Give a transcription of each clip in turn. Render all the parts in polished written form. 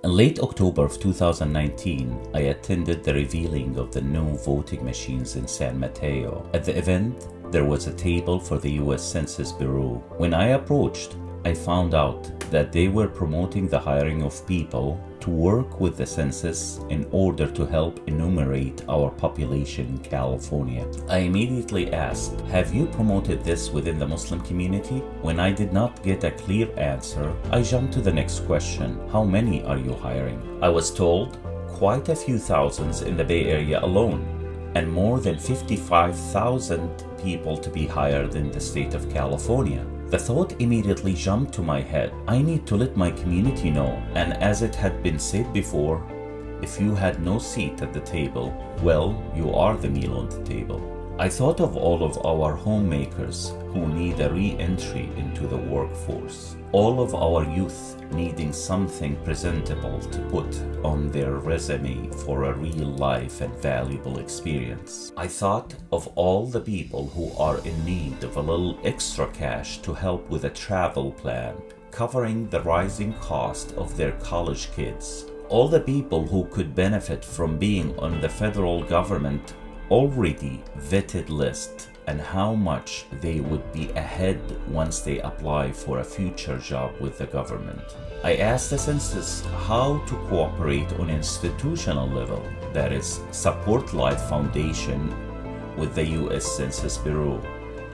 In late October of 2019, I attended the revealing of the new voting machines in San Mateo. At the event, there was a table for the U.S. Census Bureau. When I approached, I found out that they were promoting the hiring of people to work with the census in order to help enumerate our population in California. I immediately asked, "Have you promoted this within the Muslim community?" When I did not get a clear answer, I jumped to the next question: how many are you hiring? I was told quite a few thousands in the Bay Area alone, and more than 55,000 people to be hired in the state of California. The thought immediately jumped to my head. I need to let my community know, and as it had been said before, if you had no seat at the table, well, you are the meal on the table. I thought of all of our homemakers who need a re-entry into the workforce, all of our youth needing something presentable to put on their resume for a real life and valuable experience. I thought of all the people who are in need of a little extra cash to help with a travel plan, covering the rising cost of their college kids, all the people who could benefit from being on the federal government already vetted list, and how much they would be ahead once they apply for a future job with the government. I asked the census how to cooperate on institutional level, that is, support Life Foundation with the U.S. Census Bureau.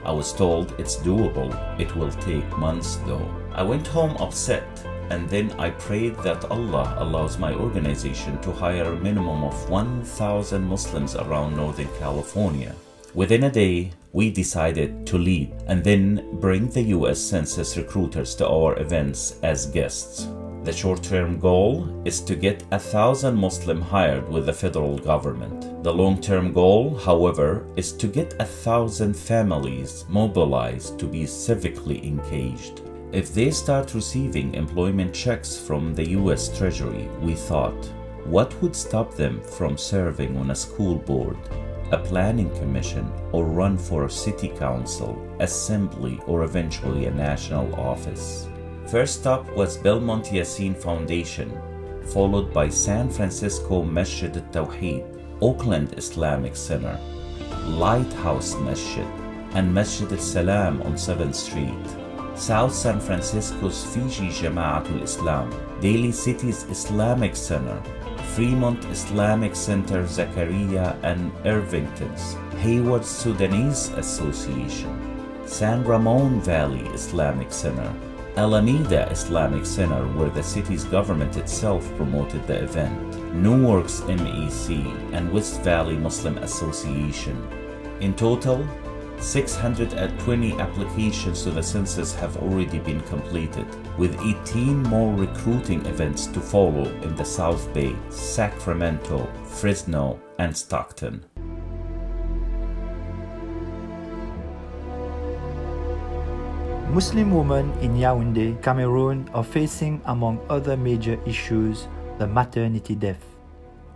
I was told it's doable, it will take months though. I went home upset, and then I prayed that Allah allows my organization to hire a minimum of 1,000 Muslims around Northern California. Within a day, we decided to lead and then bring the U.S. Census recruiters to our events as guests. The short-term goal is to get 1,000 Muslims hired with the federal government. The long-term goal, however, is to get 1,000 families mobilized to be civically engaged. If they start receiving employment checks from the U.S. Treasury, we thought, what would stop them from serving on a school board, a planning commission, or run for a city council, assembly, or eventually a national office? First up was Belmont Yasin Foundation, followed by San Francisco Masjid al-Tawheed, Oakland Islamic Center, Lighthouse Masjid, and Masjid al-Salam on 7th Street. South San Francisco's Fiji Jama'atul Islam, Daly City's Islamic Center, Fremont Islamic Center Zakaria and Irvington's, Hayward Sudanese Association, San Ramon Valley Islamic Center, Alameda Islamic Center, where the city's government itself promoted the event, Newark's MEC, and West Valley Muslim Association. In total, 620 applications to the census have already been completed, with 18 more recruiting events to follow in the South Bay, Sacramento, Fresno, and Stockton. Muslim women in Yaoundé, Cameroon are facing, among other major issues, the maternity death.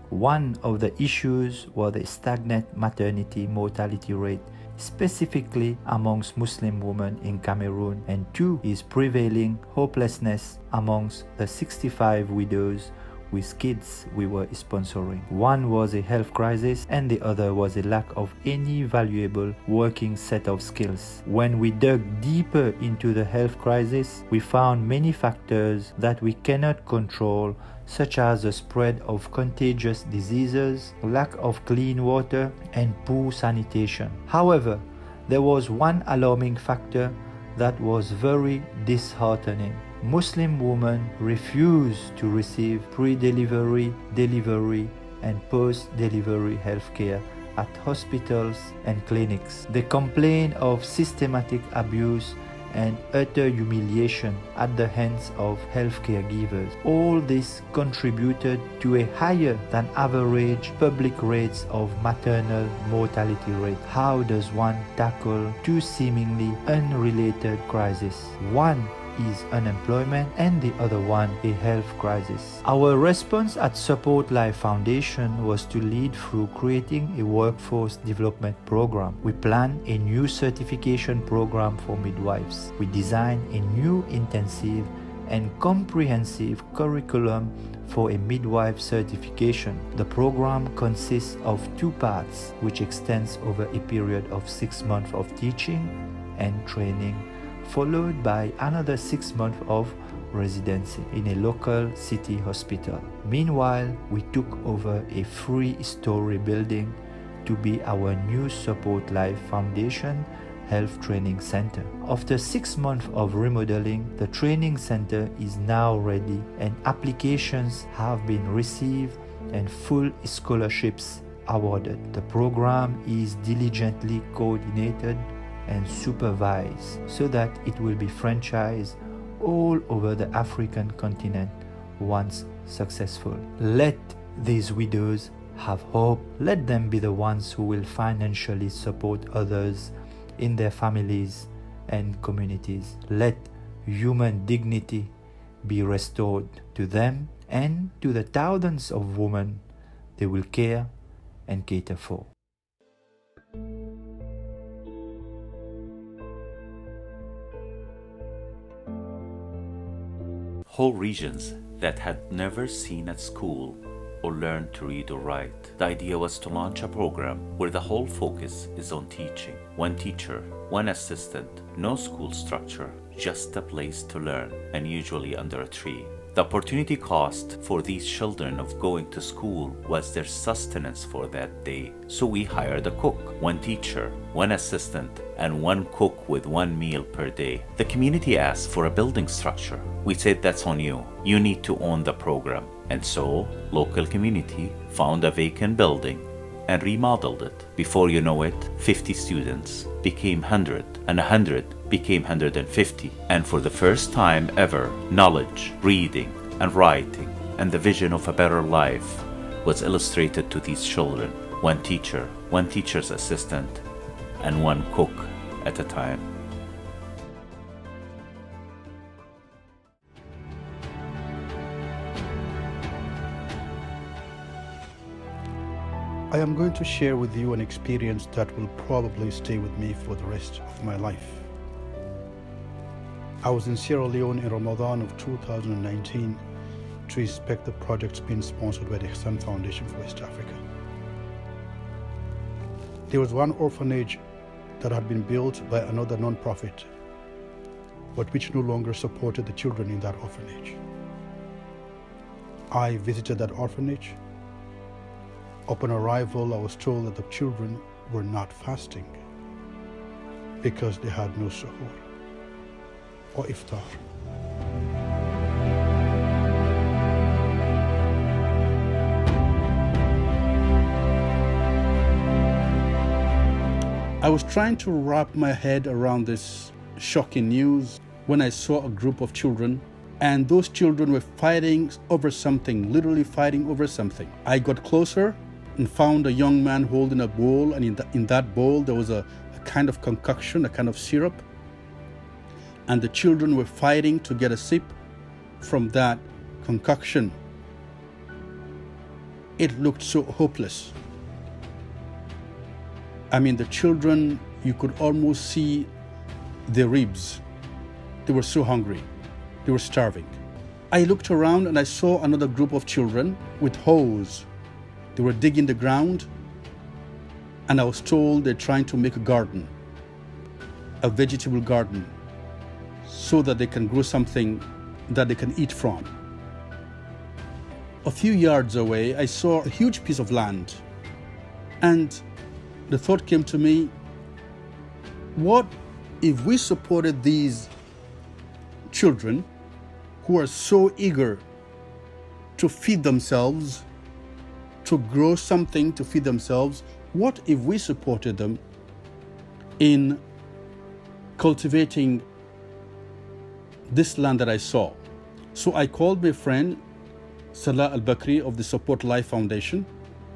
One of the issues was the stagnant maternity mortality rate, specifically amongst Muslim women in Cameroon, and two is prevailing hopelessness amongst the 65 widows with kids we were sponsoring. One was a health crisis and the other was a lack of any valuable working set of skills. When we dug deeper into the health crisis, we found many factors that we cannot control, such as the spread of contagious diseases, lack of clean water, and poor sanitation. However, there was one alarming factor that was very disheartening. Muslim women refused to receive pre-delivery, delivery, and post-delivery healthcare at hospitals and clinics. They complained of systematic abuse and utter humiliation at the hands of healthcare givers. All this contributed to a higher than average public rates of maternal mortality rate. How does one tackle two seemingly unrelated crises? One is unemployment and the other one a health crisis. Our response at Support Life Foundation was to lead through creating a workforce development program. We planned a new certification program for midwives. We designed a new intensive and comprehensive curriculum for a midwife certification. The program consists of 2 parts, which extends over a period of 6 months of teaching and training, followed by another 6 months of residency in a local city hospital. Meanwhile, we took over a 3-story building to be our new Support Life Foundation Health Training Center. After 6 months of remodeling, the training center is now ready and applications have been received and full scholarships awarded. The program is diligently coordinated and supervised so that it will be franchised all over the African continent once successful. Let these widows have hope. Let them be the ones who will financially support others in their families and communities. Let human dignity be restored to them and to the thousands of women they will care and cater for. Whole regions that had never seen at school or learned to read or write. The idea was to launch a program where the whole focus is on teaching. 1 teacher, 1 assistant, no school structure, just a place to learn, and usually under a tree. The opportunity cost for these children of going to school was their sustenance for that day. So we hired a cook, 1 teacher, 1 assistant, and 1 cook with 1 meal per day. The community asked for a building structure. We said, that's on you. You need to own the program. And so, local community found a vacant building and remodeled it. Before you know it, 50 students became 100, and 100 became 150. And for the first time ever, knowledge, reading, and writing, and the vision of a better life was illustrated to these children. 1 teacher, 1 teacher's assistant, and 1 cook at a time. I am going to share with you an experience that will probably stay with me for the rest of my life. I was in Sierra Leone in Ramadan of 2019 to inspect the projects being sponsored by the Ihsan Foundation for West Africa. There was 1 orphanage that had been built by another non-profit, but which no longer supported the children in that orphanage. I visited that orphanage. Upon arrival, I was told that the children were not fasting because they had no suhoor or iftar. I was trying to wrap my head around this shocking news when I saw a group of children, and those children were fighting over something, literally fighting over something. I got closer and found a young man holding a bowl, and in that bowl there was a kind of concoction, a kind of syrup, and the children were fighting to get a sip from that concoction. It looked so hopeless. I mean, the children, you could almost see their ribs. They were so hungry. They were starving. I looked around and I saw another group of children with hoes. They were digging the ground, and I was told they're trying to make a garden, a vegetable garden, so that they can grow something that they can eat from. A few yards away, I saw a huge piece of land, and the thought came to me, what if we supported these children who are so eager to feed themselves, to grow something to feed themselves? What if we supported them in cultivating this land that I saw? So I called my friend Salah Al-Bakri of the Support Life Foundation,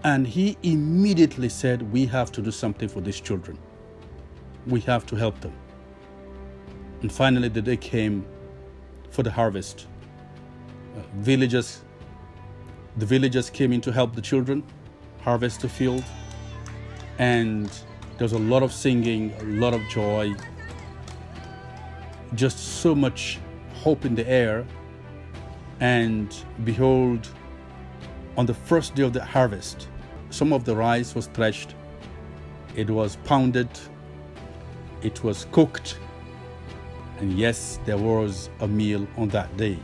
and he immediately said, we have to do something for these children. We have to help them. And finally the day came for the harvest. The villagers came in to help the children harvest the field, and there was a lot of singing, a lot of joy, just so much hope in the air And behold, on the first day of the harvest, some of the rice was threshed, it was pounded, it was cooked, and yes, there was a meal on that day.